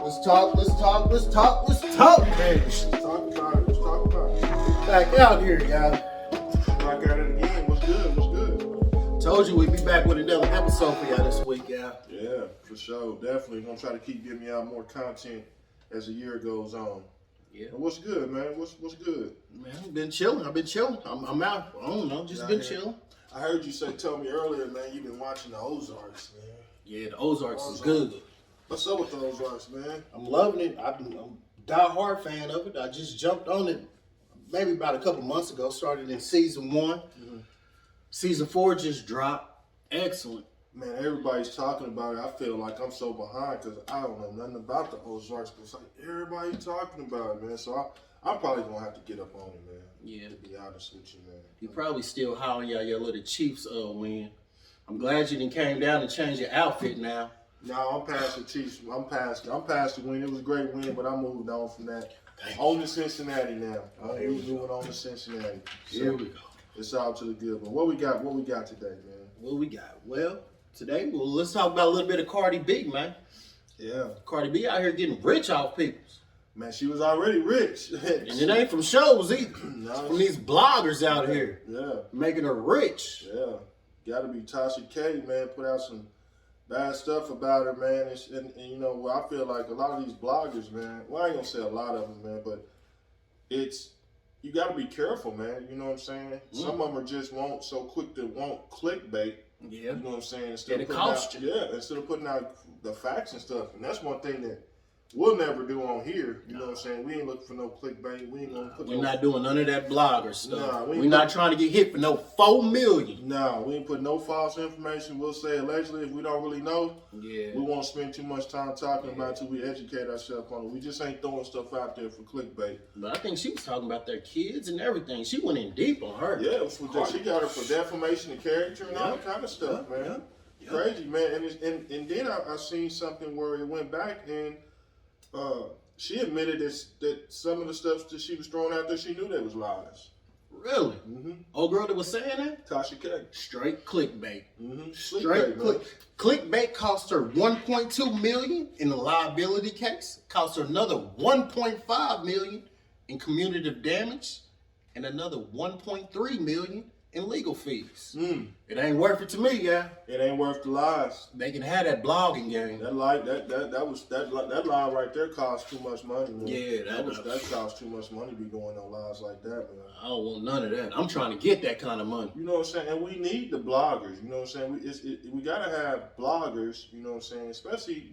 Let's talk, man. Talk about it. Back out here, y'all. Back at it again. What's good? Told you we'd be back with another episode for y'all this week, y'all. Yeah, for sure. Definitely gonna try to keep giving y'all more content as the year goes on. Yeah. And what's good, man? What's good? Man, I've been chilling. I'm out. I don't know, just been chilling. I heard you tell me earlier, man, you've been watching the Ozarks, man. Yeah, the Ozarks is good. What's up with the Ozarks, man? I'm loving it. I'm a die-hard fan of it. I just jumped on it maybe about a couple months ago. Started in season 1. Mm-hmm. Season 4 just dropped. Excellent. Man, everybody's talking about it. I feel like I'm so behind because I don't know nothing about the Ozarks. But it's like everybody's talking about it, man. So I'm probably going to have to get up on it, man. Yeah. To be honest with you, man. You probably still hollering y'all your little Chiefs win. I'm glad you done came down and changed your outfit now. No, I'm past the Chiefs. I'm past the win. It was a great win, but I moved on from that. On to Cincinnati now. We're moving on to Cincinnati. Here we go. It's all to the good one. What we got today, man? What we got? Well, today, let's talk about a little bit of Cardi B, man. Yeah. Cardi B out here getting rich off people. Man, she was already rich. And it ain't from shows either. No, it's from these bloggers out here. Yeah. Making her rich. Yeah. Gotta be Tasha K, man. Put out some bad stuff about her, man. And you know, well, I feel like a lot of these bloggers, man, well, I ain't gonna say a lot of them, man, but you gotta be careful, man. You know what I'm saying? Some of them are just so quick to want clickbait. Yeah. You know what I'm saying? Instead of putting out the facts and stuff. And that's one thing that we'll never do on here. You know what I'm saying? We ain't looking for no clickbait. We ain't gonna put We're not doing none of that blogger stuff. Nah, we're not trying to get hit for no 4 million. No, we ain't put no false information. We'll say allegedly if we don't really know. Yeah. We won't spend too much time talking about it till we educate ourselves on it. We just ain't throwing stuff out there for clickbait. But I think she was talking about their kids and everything. She went in deep on her. Yeah, she got her for defamation of character and all that kind of stuff, man. Yeah. Crazy, man. And then I seen something where it went back and she admitted that some of the stuff that she was throwing out there, she knew that was lies. Really? Mm-hmm. Old girl that was saying that? Tasha K. Straight clickbait. Mm-hmm. Straight clickbait cost her $1.2 million in a liability case. Cost her another $1.5 million in cumulative damage, and another $1.3 million in legal fees. It ain't worth it to me, yeah. It ain't worth the lies. They can have that blogging game. That lie right there cost too much money, man. Yeah, that cost too much money to be going on lies like that, man. I don't want none of that. I'm trying to get that kind of money. You know what I'm saying? And we need the bloggers. You know what I'm saying? We gotta have bloggers. You know what I'm saying? Especially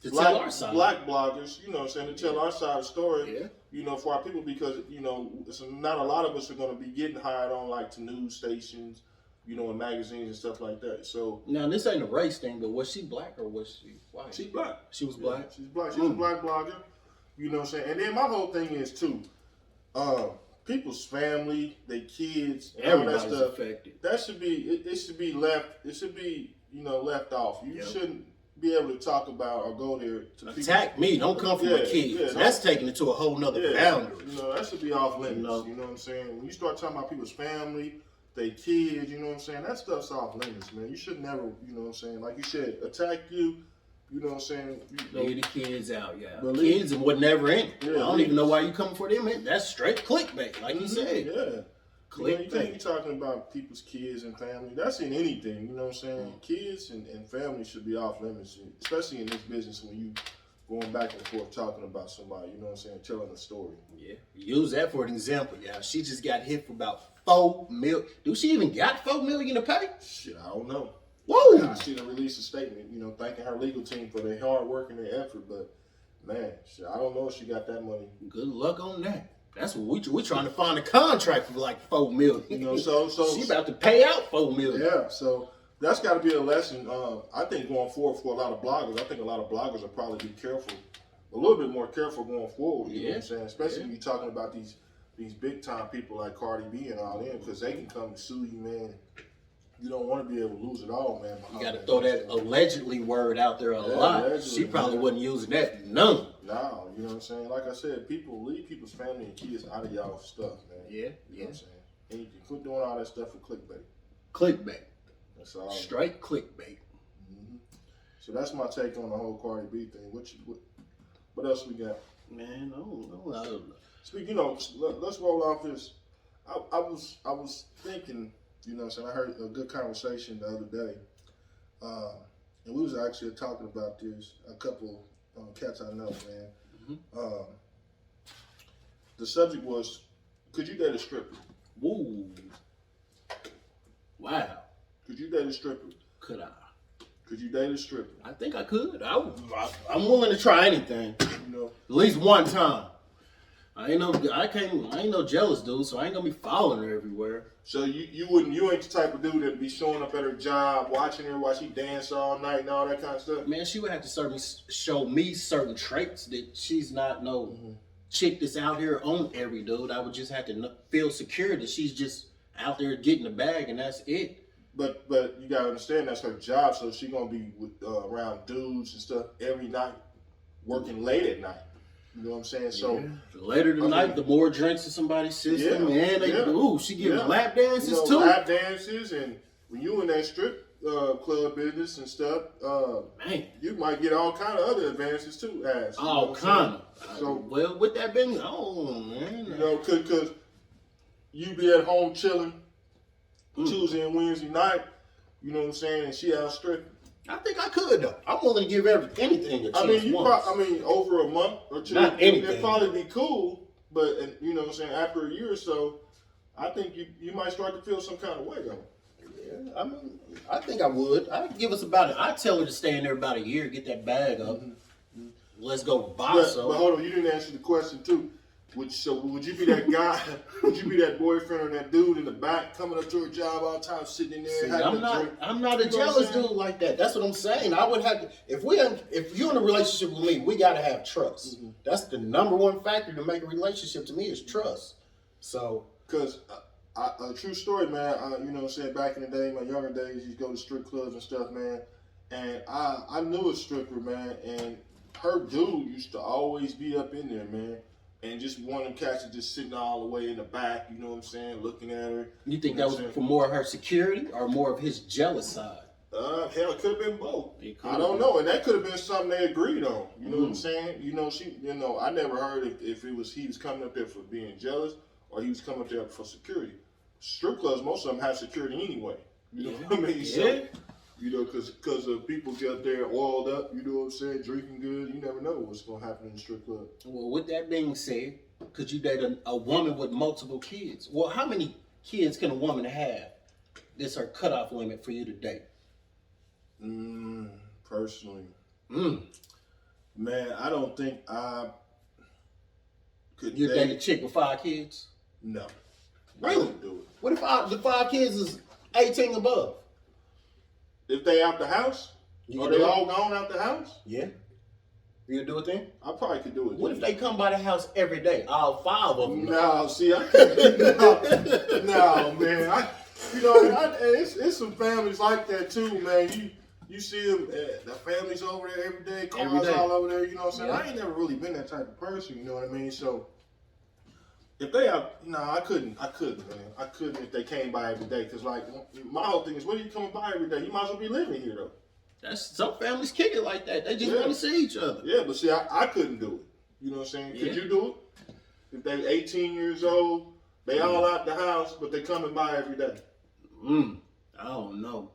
to tell our side. Black bloggers. You know what I'm saying? To tell our side of the story. Yeah. You know, for our people, because not a lot of us are going to be getting hired on to news stations, and magazines and stuff like that. So now this ain't a race thing, but was she black or was she white? She's black. She was black. Yeah, she's black. She's a black blogger. You know what I'm saying? And then my whole thing is too, people's family, their kids, everybody's all that stuff. Affected. That should be it. Should be left. It should be left off. You shouldn't be able to talk about or go there to attack people. me. Don't come from my kids. Yeah, that's taking it to a whole nother boundary. That should be off limits. You know what I'm saying? When you start talking about people's family, their kids, you know what I'm saying? That stuff's off limits, man. You should never, you know what I'm saying? Like you said, attack you. You know what I'm saying? Leave the kids out, kids and what never in. Yeah, I don't even know why you coming for them. That's straight clickbait, like you said. Yeah. You think you're talking about people's kids and family. That's in anything, you know what I'm saying? Kids and family should be off limits, especially in this business when you going back and forth talking about somebody, you know what I'm saying, telling a story. Yeah, use that for an example, She just got hit for about $4 million. Do she even got $4 million to pay? Shit, I don't know. Whoa! I seen her release a statement, thanking her legal team for their hard work and their effort, but man, shit, I don't know if she got that money. Good luck on that. That's what we're trying to find a contract for like $4 million. So she about to pay out $4 million. Yeah, so that's got to be a lesson. I think going forward for a lot of bloggers, I think a lot of bloggers will probably be careful, a little bit more careful going forward. You know what I'm saying? Especially when you're talking about these big time people like Cardi B and all them, because they can come and sue you, man. You don't want to be able to lose it all, man. You got to throw that allegedly word out there a lot. She probably wasn't using that none. No, you know what I'm saying? Like I said, leave people's family and kids out of y'all stuff, man. Yeah, You know what I'm saying? And you can quit doing all that stuff for clickbait. Clickbait. That's all. Straight clickbait. So that's my take on the whole Cardi B thing. What else we got? Man, I don't know. Speak, let's roll off this. I was thinking, I heard a good conversation the other day, and we was actually talking about this. A couple cats I know, man. Mm-hmm. The subject was, could you date a stripper? Woo! Wow. Could you date a stripper? Could I? Could you date a stripper? I think I could. I'm willing to try anything. At least one time. I ain't no jealous dude, so I ain't gonna be following her everywhere. So you ain't the type of dude that'd be showing up at her job, watching her while she dance all night and all that kind of stuff? Man, she would have to show me certain traits that she's not chick that's out here on every dude. I would just have to feel secure that she's just out there getting the bag and that's it. But you gotta understand that's her job, so she gonna be around dudes and stuff every night, working late at night. You know what I'm saying? So the later the night, the more drinks in somebody's system, and she giving lap dances too. Lap dances, and when you in that strip club business and stuff, man, you might get all kind of other advances too. All kind of. So with that being, man, because you be at home chilling Tuesday and Wednesday night, you know what I'm saying, and she out stripping. I think I could though. I'm willing to give anything a chance. Over a month or two, it'd probably be cool. But you know what I'm saying, after a year or so, I think you might start to feel some kind of way though. Yeah, I think I would. I'd give us I'd tell her to stay in there about a year, get that bag up. Mm-hmm. Let's go buy some. But hold on, you didn't answer the question too. Would you be that guy? Would you be that boyfriend or that dude in the back coming up to her job all the time, sitting in there? I'm not a jealous dude like that. That's what I'm saying. I would have to. If you're in a relationship with me, we gotta have trust. Mm-hmm. That's the number one factor to make a relationship to me is trust. So, because a true story, man. You know what I'm saying? Back in the day, my younger days, you'd go to strip clubs and stuff, man. And I knew a stripper, man, and her dude used to always be up in there, man. And just one of them cats is just sitting all the way in the back, you know what I'm saying, looking at her. You think that was for more of her security or more of his jealous side? Hell, it could have been both. I don't know, and that could have been something they agreed on. You know what I'm saying? I never heard if he was coming up there for being jealous or he was coming up there for security. Strip clubs, most of them have security anyway. You know what I mean? So, because people get there oiled up, you know what I'm saying, drinking good. You never know what's going to happen in the strip club. Well, with that being said, could you date a woman with multiple kids? Well, how many kids can a woman have? That's her cutoff limit for you to date. Personally, man, I don't think I could. You date a chick with 5 kids? No. Really? I wouldn't do it. What if the 5 kids is 18 above? If they out the house? Are they all gone out the house? Yeah. You do it then? I probably could do it. What if they come by the house every day? All 5 of them? No, see, I can't. No, man. It's some families like that too, man. You see them, the families over there every day, cars all over there, you know what I'm saying? Yeah. I ain't never really been that type of person, you know what I mean? So, if they are, I couldn't, man. I couldn't if they came by every day. Because, my whole thing is, what are you coming by every day? You might as well be living here, though. Some families kick it like that. They just want to see each other. Yeah, but see, I couldn't do it. You know what I'm saying? Could you do it? If they're 18 years old, they all out the house, but they coming by every day. I don't know.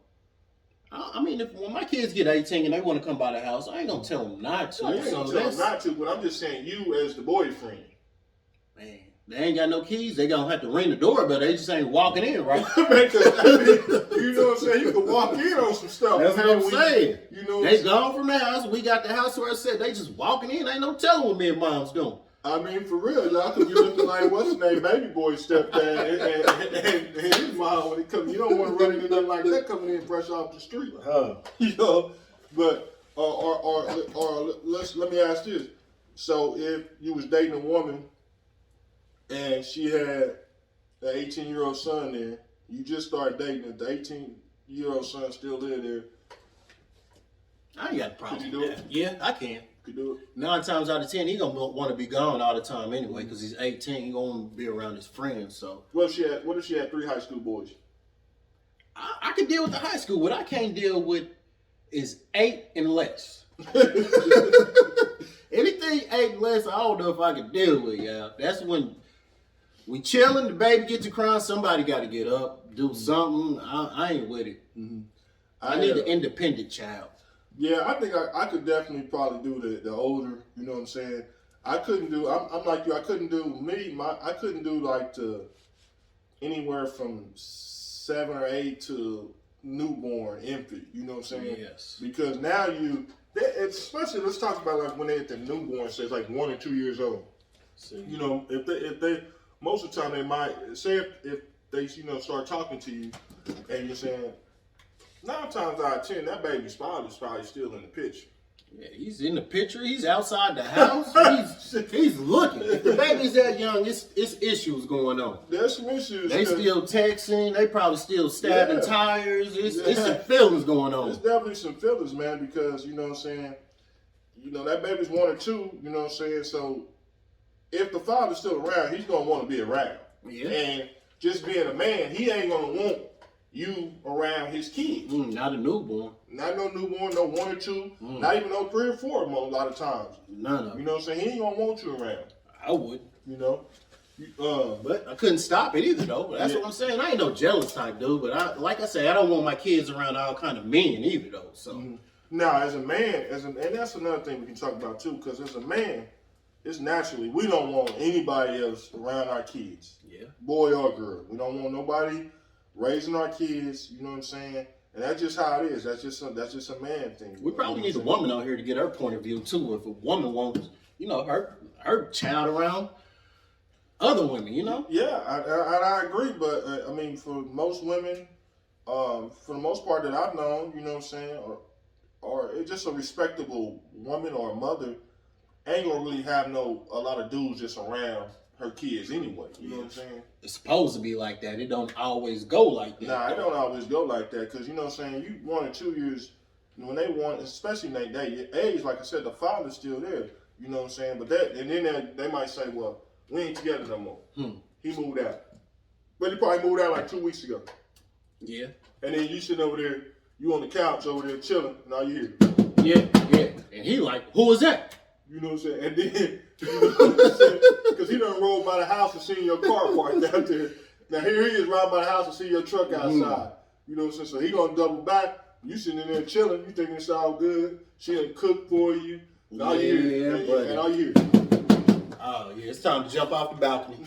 I mean, when my kids get 18 and they want to come by the house, I ain't going to tell them not to. I ain't going to tell them not to, but I'm just saying you as the boyfriend. Man. They ain't got no keys. They gonna have to ring the doorbell. They just ain't walking in, right? You know what I'm saying? You can walk in on some stuff. That's what I'm saying. They gone from the house. We got the house where I said they just walking in. Ain't no telling what me and mom's doing. I mean, for real, y'all could be looking like what's his name, baby boy stepdad and his mom when it comes. You don't want to run into nothing like that coming in fresh off the street. But let me ask this. So if you was dating a woman and she had an 18-year-old son there, you just started dating her, the 18-year-old son still live there. I ain't got a problem. Could you do it? Yeah, I can. Could do it. 9 times out of 10, he gonna want to be gone all the time anyway, because he's 18. He gonna be around his friends. So what if she had 3 high school boys? I can deal with the high school. What I can't deal with is 8 and less. Anything 8 and less, I don't know if I can deal with, y'all. That's when we chilling, the baby gets to crying, somebody got to get up, do something. I ain't with it. Mm-hmm. I need an independent child. Yeah, I think I could definitely probably do the older, you know what I'm saying? I couldn't do, I'm like you, I couldn't do like anywhere from 7 or 8 to newborn, infant, you know what I'm saying? Yes. Because now especially, let's talk about like when they're at the newborn stage, like 1 or 2 years old. See. You know, if they, most of the time they might, say if they, you know, start talking to you and you're saying, 9 times out of 10, that baby's father is probably still in the picture. Yeah, he's in the picture. He's outside the house. he's looking. If the baby's that young, it's issues going on. There's some issues. They still texting. They probably still stabbing tires. It's some feelings going on. There's definitely some feelings, man, because, you know what I'm saying, you know, that baby's 1 or 2, you know what I'm saying, so if the father's still around, he's going to want to be around. Yeah. And just being a man, he ain't going to want you around his kids. Not a newborn. Not no newborn, no 1 or 2, not even no 3 or 4 a lot of times. None of them. You know what I'm saying? He ain't going to want you around. I would. You know? But I couldn't stop it either, though. That's what I'm saying. I ain't no jealous type dude, but like I say, I don't want my kids around all kind of men either, though. So Now, as a man, and that's another thing we can talk about too, because as a man, it's naturally, we don't want anybody else around our kids. Yeah. Boy or girl. We don't want nobody raising our kids, you know what I'm saying? And that's just how it is. That's just a man thing. We probably need a woman out here to get her point of view too. If a woman wants, you know, her child around other women, you know. Yeah, I agree. But I mean, for most women, for the most part that I've known, you know what I'm saying, or it's just a respectable woman or a mother, ain't gonna really have a lot of dudes just around her kids anyway. You know what I'm saying? It's supposed to be like that. It don't always go like that. Nah, it don't always go like that, because you know what I'm saying, you 1 or 2 years, when they want, especially in their age, like I said, the father's still there. You know what I'm saying? But then they might say, well, we ain't together no more. He moved out. But he probably moved out like 2 weeks ago. Yeah. And then you sitting over there, you on the couch over there chilling, and all you hear. Yeah. And he like, who is that? You know what I'm saying? And then, you know what I'm saying? Because he done rolled by the house and seen your car parked out there. Now here he is riding by the house and see your truck outside. You know what I'm saying? So he gonna double back. You sitting in there chilling. You thinking it's all good. She done cooked for you. And all you hear. And all you hear. Oh yeah, it's time to jump off the balcony.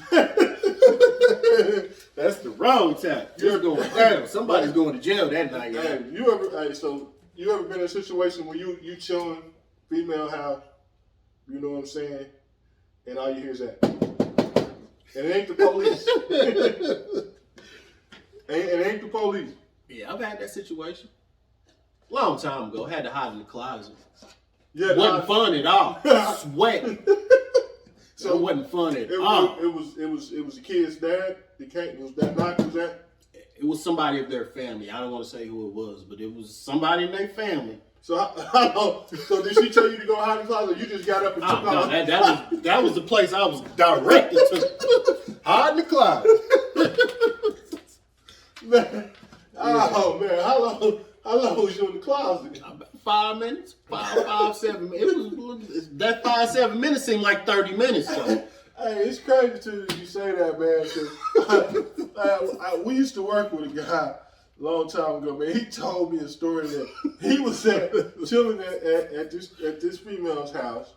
That's the wrong time. You're going down. Somebody's going to jail that night. Hey, you ever been in a situation where you chilling, female house, you know what I'm saying, and all you hear is that. And it ain't the police. It ain't the police. Yeah, I've had that situation. Long time ago. Had to hide in the closet. Yeah, wasn't fun at all. Sweating. So it wasn't fun at all. It was the kid's dad. Was that knock? Was that? It was somebody of their family. I don't want to say who it was, but it was somebody in their family. So did she tell you to go hide in the closet? Or you just got up and took off? No, that was the place I was directed to. Hide in the closet. Man, man, how long was you in the closet? About 5 minutes, 7 minutes. It was that 5-7 minutes seemed like 30 minutes though. Hey, it's crazy too that you say that, man. Cause we used to work with a guy a long time ago, man. He told me a story that he was chilling at this female's house,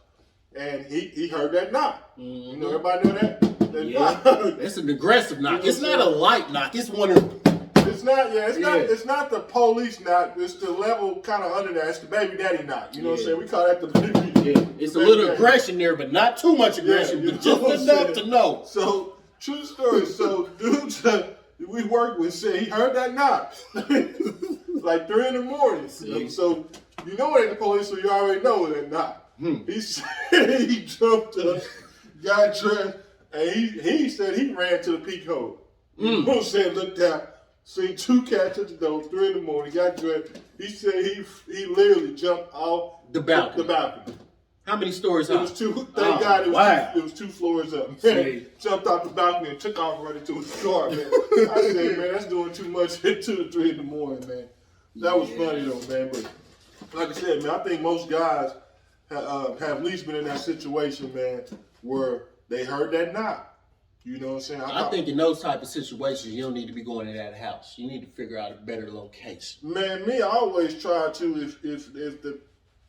and he heard that knock. Mm-hmm. You know, everybody know that knock. It's an aggressive knock. It's not a light knock. It's one of. It's not. Yeah, it's not the police knock. It's the level kind of under that. It's the baby daddy knock. You know what I'm saying? We call that the baby. Yeah, it's a little aggression there, but not too much aggression, but just enough to know. So, true story. So, dude we worked with said he heard that knock like 3 in the morning. So, you know it ain't the police, so you already know that knock. He said he jumped up, got dressed, and he said he ran to the peak hole. You know what I'm saying? Looked out, seen 2 cats at the door, 3 in the morning, got dressed. He said he literally jumped off the balcony. How many stories It up? was 2. Thank God it was 2 floors up. Man, jumped off the balcony and took off running to his car, man. I said, man, that's doing too much at 2 or 3 in the morning, man. That was funny though, man. But like I said, man, I think most guys have at least been in that situation, man, where they heard that knock. You know what I'm saying? I think in those type of situations, you don't need to be going to that house. You need to figure out a better location. Man, I always try to if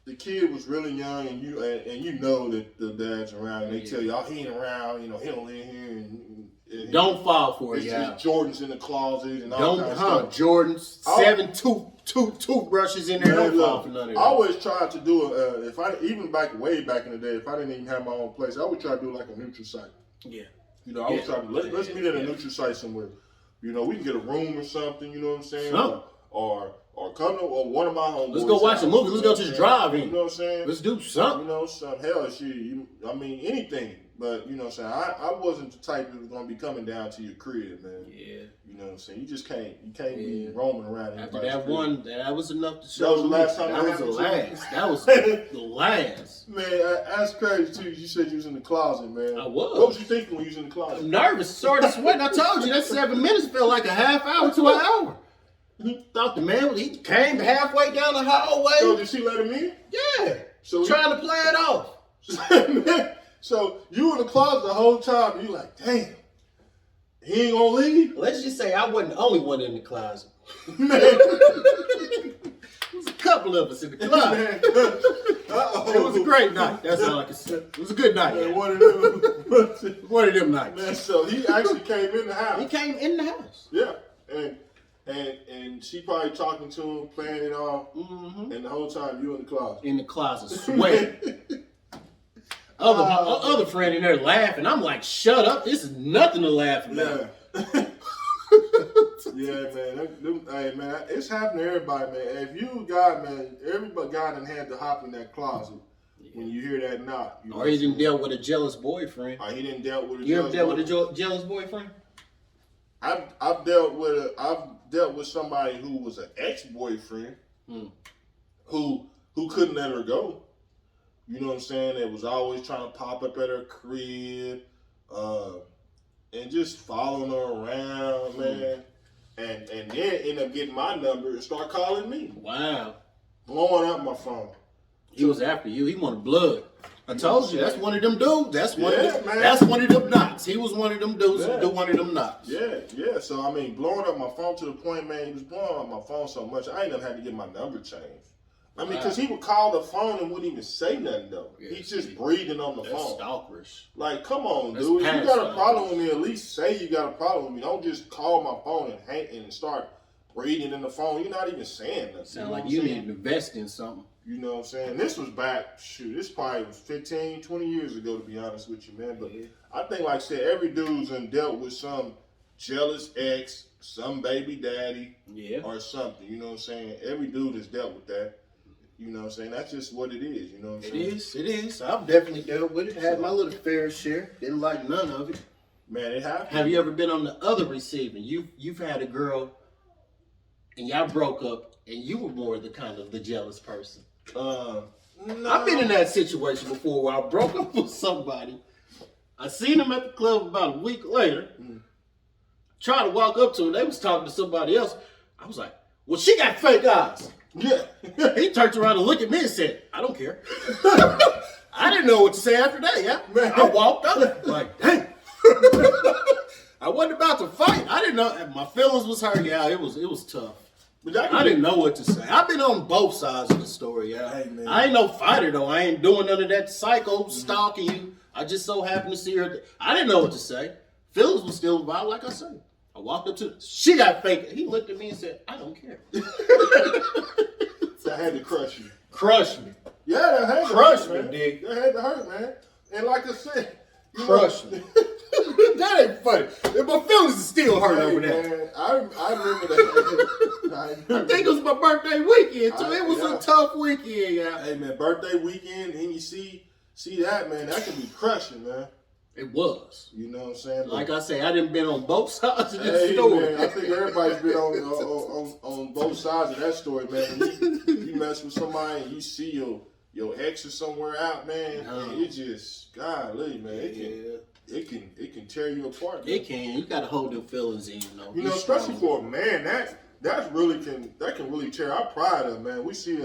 the kid was really young and you know that the dad's around and they tell you, oh, he ain't around, you know, he don't live here. And don't fall for it, yeah. Jordan's in the closet and all kinds of stuff. Jordan's, 7 toothbrushes in there. Man, don't fall for none of that. I always tried to do even way back in the day, if I didn't even have my own place, I would try to do like a neutral site. Yeah. You know, I would try to let's meet at a neutral site somewhere. You know, we can get a room or something. You know what I'm saying? Or come to one of my homeboys. Let's go watch a movie. Let's go to the drive-in. You know what I'm saying? Let's do something. You know, hell, I mean, anything. But, you know what I'm saying? I wasn't the type that was going to be coming down to your crib, man. Yeah. You know what I'm saying? You just can't be roaming around. After that one, that was enough to show. That was the last time that was the last. That was the last. Man, that's crazy, too. You said you was in the closet, man. I was. What was you thinking when you was in the closet? I'm nervous, sort of sweating. I told you, that 7 minutes felt like a half hour to an hour. Thought the man, he came halfway down the hallway. So did she let him in? Yeah. So trying to play it off. So you in the closet the whole time, and you like, damn, he ain't gonna leave? Let's just say I wasn't the only one in the closet. Man. There was a couple of us in the closet. It was a great night. That's all I can say. It was a good night. Man, one of them nights. Man, so he actually came in the house. He came in the house. Yeah. And she probably talking to him, playing it off, and the whole time you in the closet. In the closet, sweating. Other friend in there laughing. I'm like, shut up. This is nothing to laugh about. Yeah, man. Hey, man, it's happening to everybody, man. If you a guy, man, everybody guy done had to hop in that closet when you hear that knock. You know, or he didn't deal with a jealous boyfriend. Or he didn't deal with a you jealous ever dealt with a jealous boyfriend? I've dealt with somebody who was an ex-boyfriend who couldn't let her go. You know what I'm saying? It was always trying to pop up at her crib, and just following her around, man. And then end up getting my number and start calling me. Wow. Blowing up my phone. He was after you. He wanted blood. I told you, that's one of them dudes. That's one of them knocks. He was one of them dudes who do one of them knocks. Yeah. So, I mean, blowing up my phone to the point, man, he was blowing up my phone so much, I ain't never had to get my number changed. I mean, because he would call the phone and wouldn't even say nothing, though. Yeah, He's just breathing on the that's phone. Stalkerish. Like, come on, dude. If you got a problem with me, at least say you got a problem with me. Don't just call my phone and hang and start breathing in the phone. You're not even saying nothing. Sound like you need to invest in something. You know what I'm saying? This was back, this probably was 15, 20 years ago, to be honest with you, man. But I think, like I said, every dude's dealt with some jealous ex, some baby daddy, or something. You know what I'm saying? Every dude has dealt with that. You know what I'm saying? That's just what it is. You know what I'm saying? It is. I've definitely dealt with it. Had my little fair share. Didn't like none of it. Man, it happened. Have you ever been on the other receiving? You've had a girl, and y'all broke up, and you were more the jealous person. No. I've been in that situation before where I broke up with somebody. I seen them at the club about a week later. Tried to walk up to them. They was talking to somebody else. I was like, well, she got fake eyes. Yeah. He turned around and looked at me and said, I don't care. I didn't know what to say after that, Man. I walked up like, dang. I wasn't about to fight. I didn't know. My feelings was hurt. Yeah, it was tough. I didn't know what to say. I've been on both sides of the story, Hey, I ain't no fighter, though. I ain't doing none of that psycho stalking you. I just so happened to see her. I didn't know what to say. Feelings was still involved, like I said. I walked up to her. She got fake. He looked at me and said, I don't care. That had to crush you. Crush me. Yeah, that had to Crush hurt, me, man. Dick. That had to hurt, man. And like I said, Crush me. That ain't funny. My feelings is still hurt over that. Man, I remember that. I think it was my birthday weekend, too. It was a tough weekend, yeah. Hey, man, birthday weekend, and you see that, man, that can be crushing, man. It was. You know what I'm saying? Like I say, I done been on both sides of this story. Man, I think everybody's been on both sides of that story, man. You mess with somebody and you see your ex or somewhere out, man, and it just, golly, man, it can tear you apart. Man. It can. You gotta hold them feelings in, You know, especially for a man, that can really tear our pride up, man. We see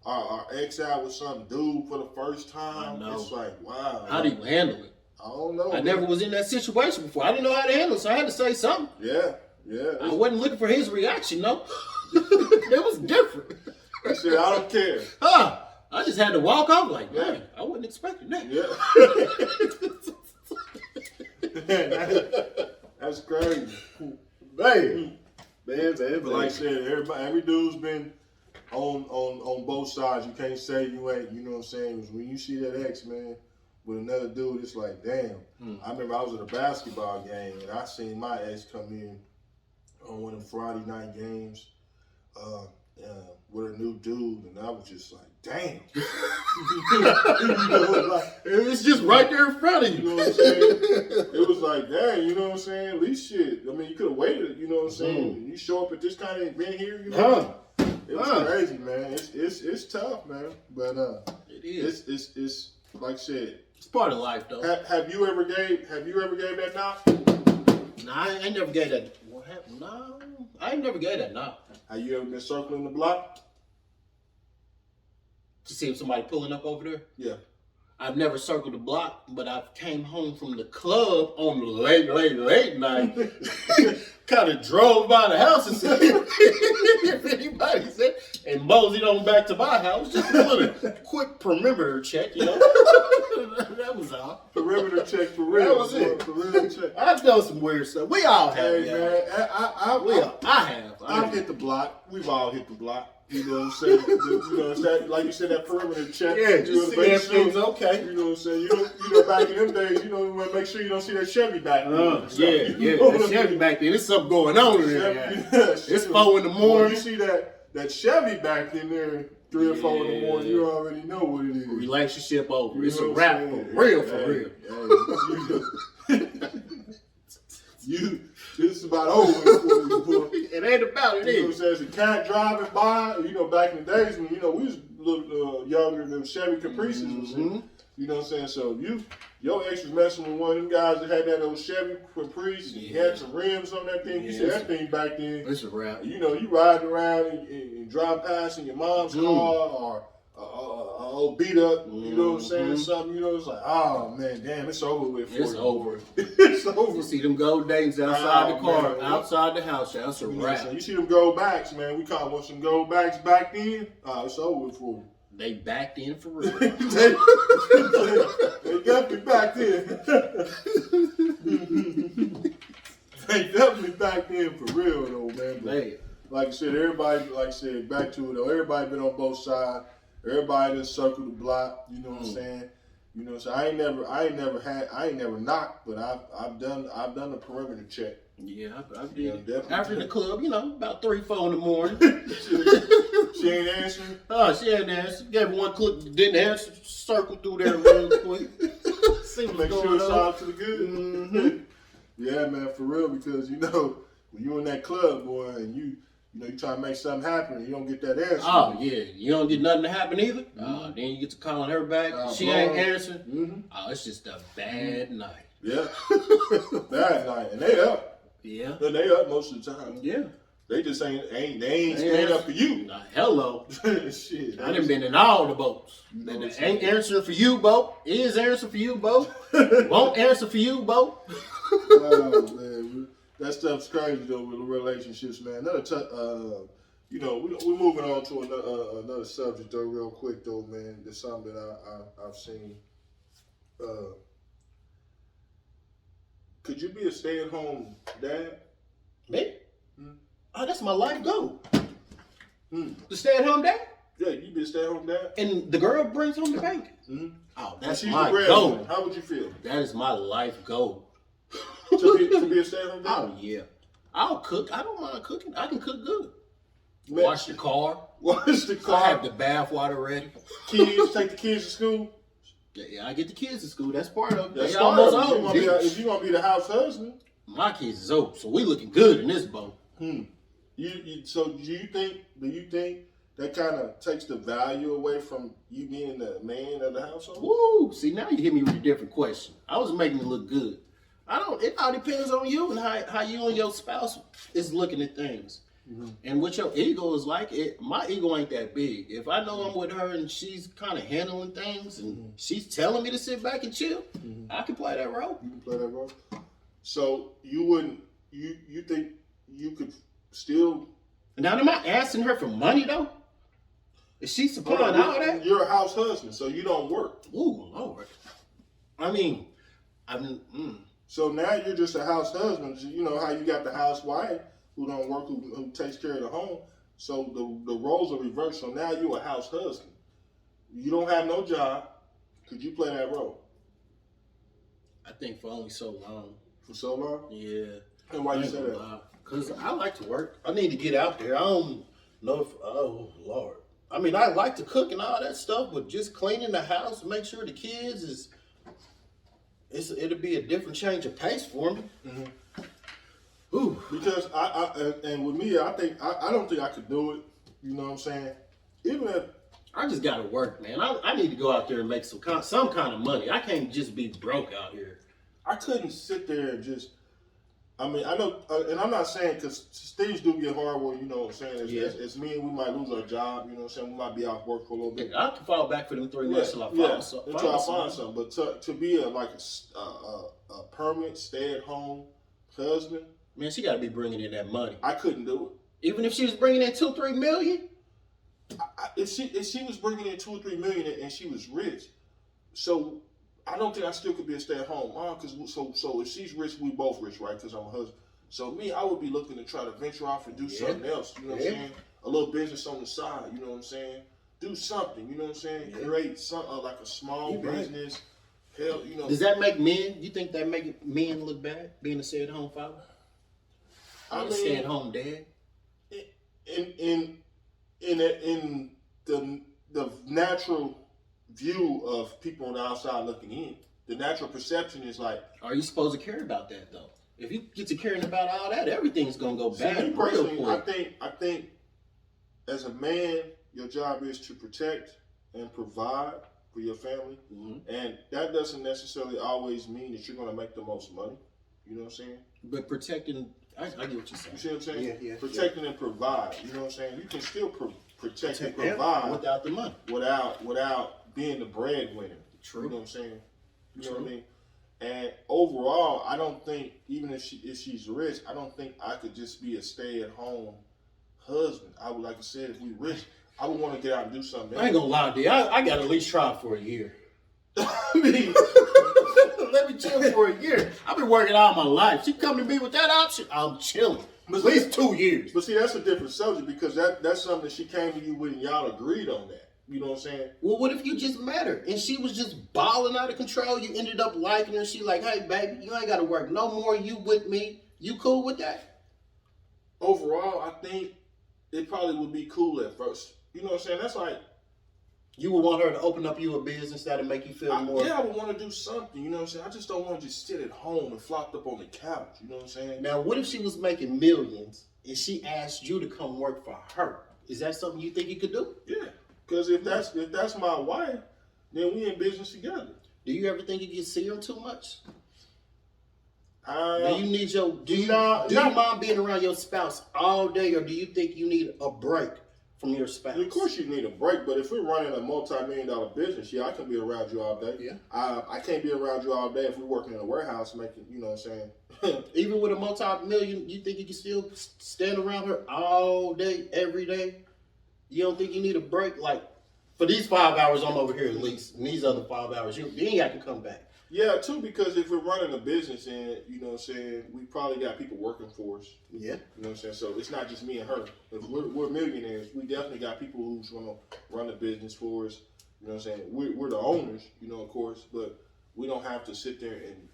our ex out with some dude for the first time. I know. It's like, wow. How do you handle it? I don't know. I never was in that situation before. I didn't know how to handle it, so I had to say something. Yeah. I wasn't looking for his reaction, no. It was different. He said, I don't care. I just had to walk off like, man, I wasn't expecting that. Yeah. That's crazy. Man. But like I said, every dude's been on both sides. You can't say you ain't, you know what I'm saying? When you see that ex, man, with another dude, it's like, damn. I remember I was at a basketball game and I seen my ex come in on one of the Friday night games with a new dude, and I was just like, damn. You know, like, It's just right there in front of you. You know what I'm saying? It was like, dang, you know what I'm saying? At least shit. I mean, you could have waited, you know what I'm saying? You show up at this kind of event here, you know? It was crazy, man. It's tough, man. But it is. It's like I said. It's part of life, though. Have you ever gave that knock? Nah, I ain't never gave that. What happened? No, I ain't never gave that knock. Have you ever been circling the block? To see if somebody pulling up over there? Yeah. I've never circled the block, but I've came home from the club on the late night. Kind of drove by the house and said, if anybody said, and moseyed on back to my house, just a little quick perimeter check, you know. That was all. Perimeter check for real. That was it. Perimeter check. I've done some weird stuff. We all have. Hey, man, I have. I've hit the block. We've all hit the block. You know what I'm saying? You know, it's that, like you said, that perimeter check. Yeah, just see if things okay. You know what I'm saying? You know, back in them days, you know, you want to make sure you don't see that Chevy back there. Yeah. That Chevy back there, there's something going on in there. It's 4 in the morning. When you see that Chevy back in there 3 or 4 in the morning, you already know what it is. Relationship over. You it's know a what wrap I'm for real. This is about over for you. It ain't about it. You know what I'm saying? As a cat driving by, you know, back in the days when, you know, we was a little younger than Chevy Caprices was in. You know what I'm saying? So your ex was messing with one of them guys that had that old Chevy Caprice and he had some rims on that thing. You see that thing back then. It's a wrap. You know, you riding around and drive past in your mom's car or old beat up, you know what I'm saying? Something, you know, it's like, oh man, damn, it's over with for you. It's over. It's over. You see them gold days outside the car, man, outside the house. That's a wrap. You see them gold backs, man. We caught some gold backs back then. It's over with for you. They backed in for real. They definitely backed in. They definitely backed in for real though, man. But like I said, everybody, back to it though. Everybody been on both sides. Everybody done circled the block. You know what I'm saying? You know, so I ain't never knocked, but I've done a perimeter check. Yeah, I did. Definitely. After the club, you know, about 3, 4 in the morning. She ain't answering? She ain't answering. Gave one click, didn't answer. Circle through there real quick. See what's Make going sure it's on. all to the good. Yeah, man, for real, because, you know, when you in that club, boy, and you try to make something happen, and you don't get that answer. Oh, yeah. You don't get nothing to happen either. Then you get to calling her back. She ain't answering. It's just a bad night. Yeah. Bad night. And they up. Yeah. And they up most of the time. Yeah. They just ain't stand up for you. Hello. Shit. I done been in all the boats. Ain't answering for you, boat. Is answering for you, boat. Won't answer for you, boat. Oh, man. That stuff's crazy, though, with relationships, man. You know, we're moving on to another subject, though, real quick, though, man. There's something that I've seen. Could you be a stay-at-home dad? Me? Oh, that's my life goal. To stay at home dad? Yeah, you be a stay-at-home dad? And the girl brings home the bacon. Oh, that's my goal. How would you feel? That is my life goal. to be a stay-at-home dad? Oh, yeah. I'll cook. I don't mind cooking. I can cook good. Wash the car. Wash the car. I have the bath water ready. Kids, take the kids to school. Yeah, I get the kids to school. That's part of it. That's they almost old. If you gonna be the house husband, my kids is old, so we looking good in this boat. So do you think that kind of takes the value away from you being the man of the household? Woo! See, now you hit me with a different question. I was making it look good. It all depends on you and how you and your spouse is looking at things. And what your ego is like, my ego ain't that big. If I know I'm with her and she's kind of handling things and she's telling me to sit back and chill, I can play that role. You can play that role. So you wouldn't, you think you could still... Now, am I asking her for money, though? Is she supplying all that? You're a house husband, so you don't work. Ooh, Lord. I mean, So now you're just a house husband. You know how you got the housewife who don't work, who takes care of the home. So the roles are reversed. So now you're a house husband. You don't have no job. Could you play that role? I think for only so long. For so long? Yeah. And why you say that? Because I like to work. I need to get out there. I don't know if, oh, Lord. I mean, I like to cook and all that stuff, but just cleaning the house, make sure the kids it'll be a different change of pace for me. Ooh. Because and with me, I don't think I could do it. You know what I'm saying? Even if I just gotta work, man. I need to go out there and make some kind of money. I can't just be broke out here. I couldn't sit there and just. I mean, I know, and I'm not saying because things do get hard where, you know what I'm saying, it's me and we might lose our job, you know what I'm saying, we might be off work for a little bit. I can fall back for them 3 months till I find something. But to be a permanent stay-at-home husband, man, she gotta be bringing in that money. I couldn't do it. Even if she was bringing in $2-3 million? If she was bringing in $2 or $3 million and she was rich, so I don't think I still could be a stay-at-home mom. So if she's rich, we both rich, right? Because I'm a husband. So me, I would be looking to try to venture off and do something else. You know what I'm saying? A little business on the side. You know what I'm saying? Do something. You know what I'm saying? Create something like a small business. Hell, you know. Does that make men? You think that make men look bad being a stay-at-home father? I mean, stay-at-home dad. In the natural view of people on the outside looking in, the natural perception is like, are you supposed to care about that though? If you get to caring about all that, everything's gonna go bad real quick. I think as a man, your job is to protect and provide for your family, and that doesn't necessarily always mean that you're gonna make the most money. You know what I'm saying? But protecting, I get what you're saying. You see what I'm saying? Yeah. Protecting and provide. You know what I'm saying? You can still protect and provide without the money, without being the breadwinner. True. You know what I'm saying? You know what I mean? And overall, I don't think, even if she's rich, I don't think I could just be a stay-at-home husband. I would, like I said, if we rich, I would want to get out and do something else. I ain't gonna lie, D. I got to at least try for a year. I mean, let me chill for a year. I've been working all my life. She come to me with that option, I'm chilling. At least 2 years. But see, that's a different subject because that's something she came to you with and y'all agreed on that. You know what I'm saying? Well, what if you just met her and she was just balling out of control? You ended up liking her. She like, hey, baby, you ain't got to work no more. You with me. You cool with that? Overall, I think it probably would be cool at first. You know what I'm saying? That's like... You would want her to open up you a business that'll make you feel more... Yeah, I would want to do something. You know what I'm saying? I just don't want to just sit at home and flopped up on the couch. You know what I'm saying? Now, what if she was making millions and she asked you to come work for her? Is that something you think you could do? Yeah. Because if that's my wife, then we in business together. Do you ever think you can see her too much? Do you mind being around your spouse all day, or do you think you need a break from your spouse? Of course you need a break, but if we're running a multi-million-dollar business, yeah, I can be around you all day. Yeah. I can't be around you all day if we're working in a warehouse making, you know what I'm saying? Even with a multi-million, you think you can still stand around her all day, every day? You don't think you need a break? Like, for these 5 hours, I'm over here at least. And these other 5 hours, you ain't got to come back. Yeah, too, because if we're running a business and, you know what I'm saying, we probably got people working for us. Yeah. You know what I'm saying? So it's not just me and her. If we're millionaires, we definitely got people who's going to run the business for us. You know what I'm saying? We're the owners, you know, of course, but we don't have to sit there and,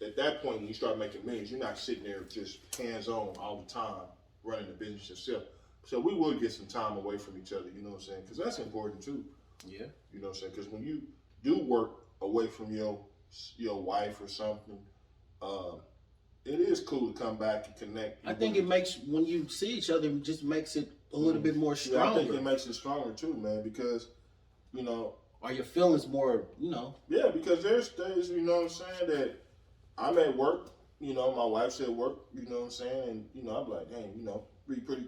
at that point, when you start making millions, you're not sitting there just hands-on all the time running the business yourself. So we would get some time away from each other, you know what I'm saying? Because that's important too. Yeah. You know what I'm saying? Because when you do work away from your wife or something, it is cool to come back and connect. I think it makes, when you see each other, it just makes it a little bit more stronger. Yeah, I think it makes it stronger too, man, because, you know. Are your feelings more, you know? Yeah, because there's days, you know what I'm saying, that I'm at work, you know, my wife's at work, you know what I'm saying, and, you know, I'm like, hey, you know,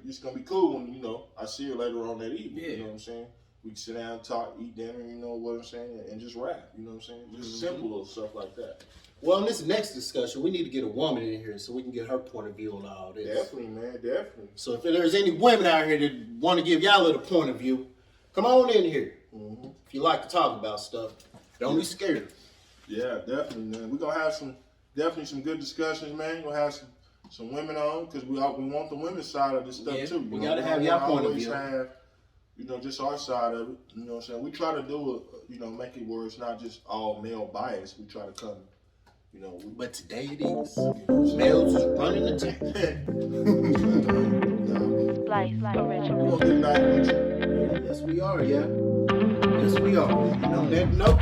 It's gonna be cool when, you know, I see her later on that evening. Yeah. You know what I'm saying? We can sit down, talk, eat dinner. You know what I'm saying, and just rap. You know what I'm saying? Just simple little stuff like that. Well, in this next discussion, we need to get a woman in here so we can get her point of view on all this. Definitely, man. Definitely. So if there's any women out here that want to give y'all a little point of view, come on in here. If you like to talk about stuff, don't be scared. Yeah, definitely, man. We're gonna have some good discussions, man. We're gonna have some women on because we want the women's side of this stuff too. We gotta have y'all point of view. Have, you know, just our side of it. You know what I'm saying? We try to do it, you know, make it where it's not just all male bias. We try to come, you know. But today it is. Males is running the tank. Life original. We're gonna get back with you. Yes, we are, yeah. Yes, we are. And on that note,